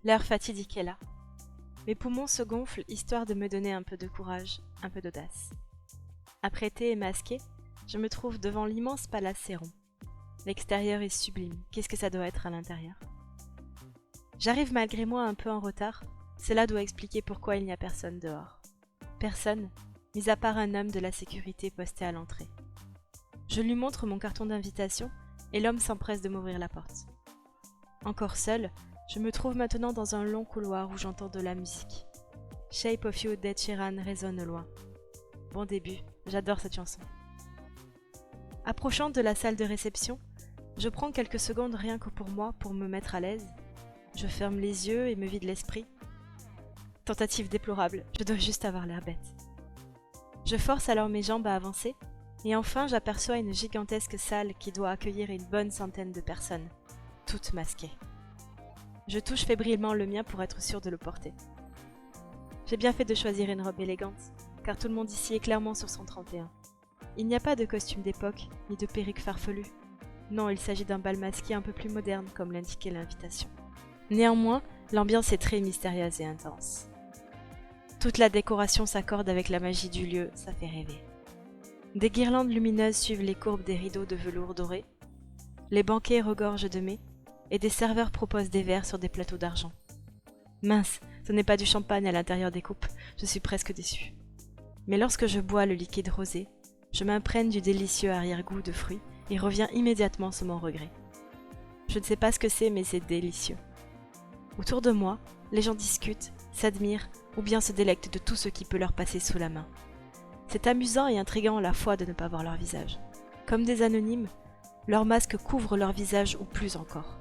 L'heure fatidique est là. Mes poumons se gonflent histoire de me donner un peu de courage, un peu d'audace. Apprêtée et masquée, je me trouve devant l'immense palace Céron. L'extérieur est sublime, qu'est-ce que ça doit être à l'intérieur? J'arrive malgré moi un peu en retard, cela doit expliquer pourquoi il n'y a personne dehors. Personne, mis à part un homme de la sécurité posté à l'entrée. Je lui montre mon carton d'invitation et l'homme s'empresse de m'ouvrir la porte. Encore seule, je me trouve maintenant dans un long couloir où j'entends de la musique. Shape of You d'Ed Sheeran résonne au loin. Bon début, j'adore cette chanson. Approchant de la salle de réception, je prends quelques secondes rien que pour moi pour me mettre à l'aise. Je ferme les yeux et me vide l'esprit. Tentative déplorable, je dois juste avoir l'air bête. Je force alors mes jambes à avancer, et enfin j'aperçois une gigantesque salle qui doit accueillir une bonne centaine de personnes, toutes masquées. Je touche fébrilement le mien pour être sûre de le porter. J'ai bien fait de choisir une robe élégante, car tout le monde ici est clairement sur son 31. Il n'y a pas de costume d'époque, ni de perruque farfelue. Non, il s'agit d'un bal masqué un peu plus moderne, comme l'indiquait l'invitation. Néanmoins, l'ambiance est très mystérieuse et intense. Toute la décoration s'accorde avec la magie du lieu, ça fait rêver. Des guirlandes lumineuses suivent les courbes des rideaux de velours doré, les banquets regorgent de mets, et des serveurs proposent des verres sur des plateaux d'argent. Mince, ce n'est pas du champagne à l'intérieur des coupes, je suis presque déçue. Mais lorsque je bois le liquide rosé, je m'imprègne du délicieux arrière-goût de fruits et reviens immédiatement sur mon regret. Je ne sais pas ce que c'est, mais c'est délicieux. Autour de moi, les gens discutent, s'admirent ou bien se délectent de tout ce qui peut leur passer sous la main. C'est amusant et intriguant à la fois de ne pas voir leur visage. Comme des anonymes, leurs masques couvrent leur visage ou plus encore.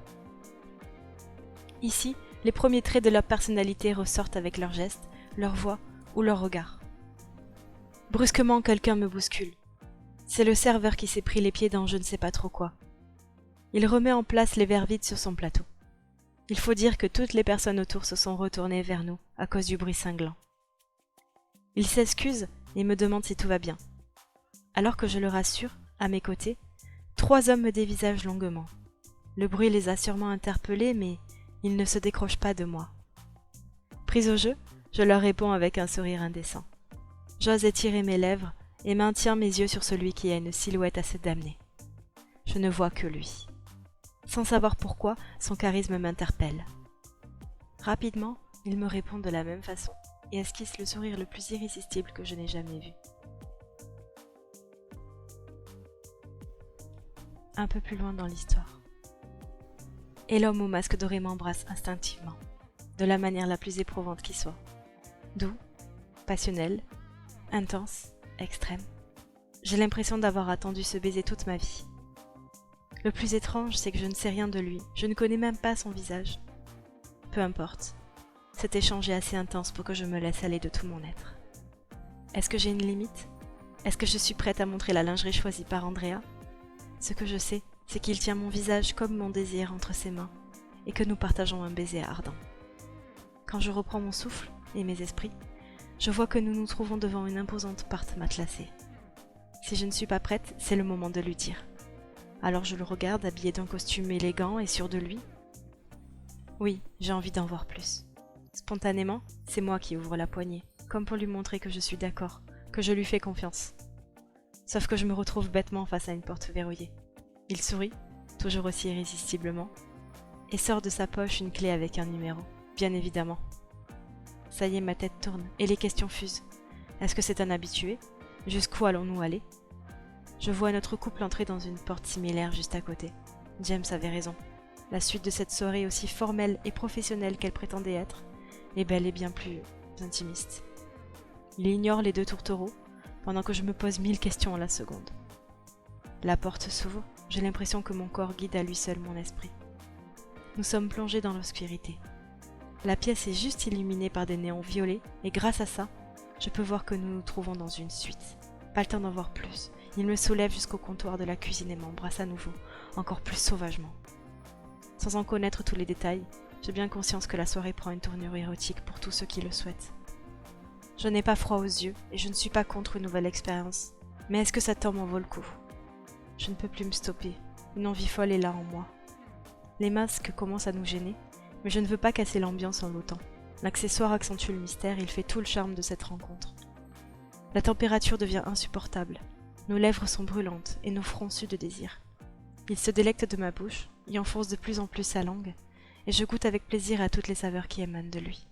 Ici, les premiers traits de leur personnalité ressortent avec leurs gestes, leur voix ou leur regard. Brusquement, quelqu'un me bouscule. C'est le serveur qui s'est pris les pieds dans je ne sais pas trop quoi. Il remet en place les verres vides sur son plateau. Il faut dire que toutes les personnes autour se sont retournées vers nous à cause du bruit cinglant. Il s'excuse et me demande si tout va bien. Alors que je le rassure, à mes côtés, 3 hommes me dévisagent longuement. Le bruit les a sûrement interpellés, mais ils ne se décrochent pas de moi. Prise au jeu, je leur réponds avec un sourire indécent. J'ose étirer mes lèvres et maintiens mes yeux sur celui qui a une silhouette assez damnée. Je ne vois que lui. Sans savoir pourquoi, son charisme m'interpelle. Rapidement, il me répond de la même façon et esquisse le sourire le plus irrésistible que je n'ai jamais vu. Un peu plus loin dans l'histoire. Et l'homme au masque doré m'embrasse instinctivement, de la manière la plus éprouvante qui soit. Doux, passionnel, intense, extrême. J'ai l'impression d'avoir attendu ce baiser toute ma vie. Le plus étrange, c'est que je ne sais rien de lui, je ne connais même pas son visage. Peu importe, cet échange est assez intense pour que je me laisse aller de tout mon être. Est-ce que j'ai une limite? Est-ce que je suis prête à montrer la lingerie choisie par Andrea? Ce que je sais, c'est qu'il tient mon visage comme mon désir entre ses mains, et que nous partageons un baiser ardent. Quand je reprends mon souffle et mes esprits, je vois que nous nous trouvons devant une imposante porte matelassée. Si je ne suis pas prête, c'est le moment de lui dire. Alors je le regarde habillé d'un costume élégant et sûr de lui. Oui, j'ai envie d'en voir plus. Spontanément, c'est moi qui ouvre la poignée, comme pour lui montrer que je suis d'accord, que je lui fais confiance. Sauf que je me retrouve bêtement face à une porte verrouillée. Il sourit, toujours aussi irrésistiblement, et sort de sa poche une clé avec un numéro, bien évidemment. Ça y est, ma tête tourne, et les questions fusent. Est-ce que c'est un habitué? Jusqu'où allons-nous aller? Je vois notre couple entrer dans une porte similaire juste à côté. James avait raison. La suite de cette soirée aussi formelle et professionnelle qu'elle prétendait être, est bel et bien plus intimiste. Il ignore les 2 tourtereaux, pendant que je me pose 1000 questions à la seconde. La porte s'ouvre, j'ai l'impression que mon corps guide à lui seul mon esprit. Nous sommes plongés dans l'obscurité. La pièce est juste illuminée par des néons violets, et grâce à ça, je peux voir que nous nous trouvons dans une suite. Pas le temps d'en voir plus. Il me soulève jusqu'au comptoir de la cuisine et m'embrasse à nouveau, encore plus sauvagement. Sans en connaître tous les détails, j'ai bien conscience que la soirée prend une tournure érotique pour tous ceux qui le souhaitent. Je n'ai pas froid aux yeux et je ne suis pas contre une nouvelle expérience. Mais est-ce que cet homme en vaut le coup? Je ne peux plus me stopper. Une envie folle est là en moi. Les masques commencent à nous gêner, Mais je ne veux pas casser l'ambiance en l'autant. L'accessoire accentue le mystère, il fait tout le charme de cette rencontre. La température devient insupportable. Nos lèvres sont brûlantes et nos fronts suent de désir. Il se délecte de ma bouche, y enfonce de plus en plus sa langue, et je goûte avec plaisir à toutes les saveurs qui émanent de lui.